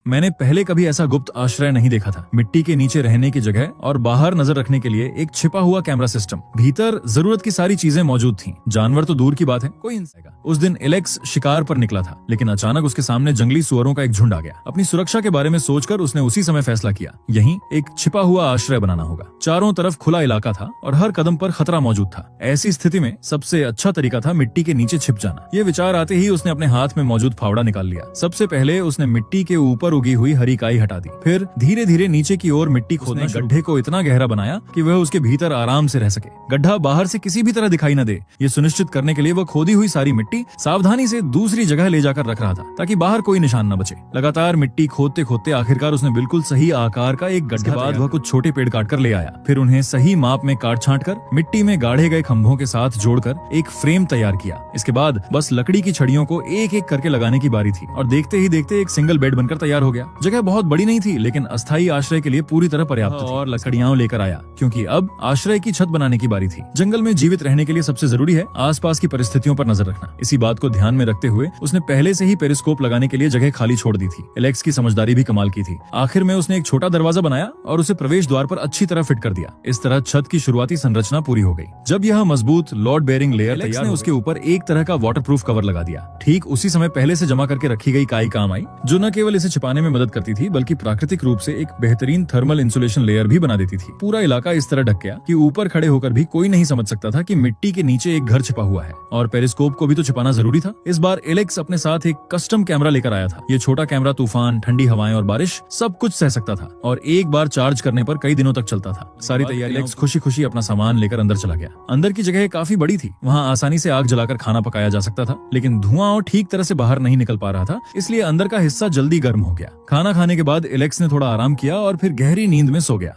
मैंने पहले कभी ऐसा गुप्त आश्रय नहीं देखा था। मिट्टी के नीचे रहने की जगह और बाहर नजर रखने के लिए एक छिपा हुआ कैमरा सिस्टम। भीतर जरूरत की सारी चीजें मौजूद थीं। जानवर तो दूर की बात है, कोई इंसान। उस दिन एलेक्स शिकार पर निकला था, लेकिन अचानक उसके सामने जंगली सुअरों का एक झुंड आ गया। अपनी सुरक्षा के बारे में सोचकर उसने उसी समय फैसला किया, यहीं एक छिपा हुआ आश्रय बनाना होगा। चारों तरफ खुला इलाका था और हर कदम पर खतरा मौजूद था। ऐसी स्थिति में सबसे अच्छा तरीका था मिट्टी के नीचे छिप जाना। ये विचार आते ही उसने अपने हाथ में मौजूद फावड़ा निकाल लिया। सबसे पहले उसने मिट्टी के ऊपर उगी हुई हरी काई हटा दी। फिर धीरे धीरे नीचे की ओर मिट्टी खोदना, गड्ढे को इतना गहरा बनाया कि वह उसके भीतर आराम से रह सके। गड्ढा बाहर से किसी भी तरह दिखाई न दे, ये सुनिश्चित करने के लिए वह खोदी हुई सारी मिट्टी सावधानी से दूसरी जगह ले जाकर रख रहा था, ताकि बाहर कोई निशान न बचे। लगातार मिट्टी खोदते खोदते आखिरकार उसने बिल्कुल सही आकार का एक गड्ढा। बाद वह कुछ छोटे पेड़ काट कर ले आया। फिर उन्हें सही माप में काट छांट कर मिट्टी में गाढ़े गए खंभों के साथ जोड़कर एक फ्रेम तैयार किया। इसके बाद बस लकड़ी की छड़ियों को एक एक करके लगाने की बारी थी और देखते ही देखते एक सिंगल बेड बनकर तैयार हो गया। जगह बहुत बड़ी नहीं थी, लेकिन अस्थायी आश्रय के लिए पूरी तरह पर्याप्त थी। और लकड़ियां लेकर आया, क्योंकि अब आश्रय की छत बनाने की बारी थी। जंगल में जीवित रहने के लिए सबसे जरूरी है आसपास की परिस्थितियों पर नजर रखना। इसी बात को ध्यान में रखते हुए उसने पहले से ही पेरिस्कोप लगाने के लिए जगह खाली छोड़ दी थी। एलेक्स की समझदारी भी कमाल की थी। आखिर में उसने एक छोटा दरवाजा बनाया और उसे प्रवेश द्वार पर अच्छी तरह फिट कर दिया। इस तरह छत की शुरुआती संरचना पूरी हो गई। जब यह मजबूत लोड बेयरिंग लेयर तैयार, उसके ऊपर एक तरह का वाटरप्रूफ कवर लगा दिया। ठीक उसी समय पहले से जमा करके रखी गई काई काम आई, जो न केवल इसे छिपाने में मदद करती थी, बल्कि प्राकृतिक रूप से एक बेहतरीन थर्मल इंसुलेशन लेयर भी बना देती थी। पूरा इलाका इस तरह ढक गया कि ऊपर खड़े होकर भी कोई नहीं समझ सकता था कि मिट्टी के नीचे एक घर छिपा हुआ है। और पेरिस्कोप को भी तो छिपाना जरूरी था। इस बार एलेक्स अपने साथ एक कस्टम कैमरा लेकर आया था। ये छोटा कैमरा तूफान, ठंडी हवाएं और बारिश सब कुछ सह सकता था और एक बार चार्ज करने पर कई दिनों तक चलता था। सारी तैयारी, एलेक्स खुशी खुशी अपना सामान लेकर अंदर चला गया। अंदर की जगह काफी बड़ी थी, वहाँ आसानी से आग जलाकर खाना पकाया जा सकता था, लेकिन धुआं और ठीक तरह से बाहर नहीं निकल पा रहा था, इसलिए अंदर का हिस्सा जल्दी गर्म हो गया। खाना खाने के बाद एलेक्स ने थोड़ा आराम किया और फिर गहरी नींद में सो गया।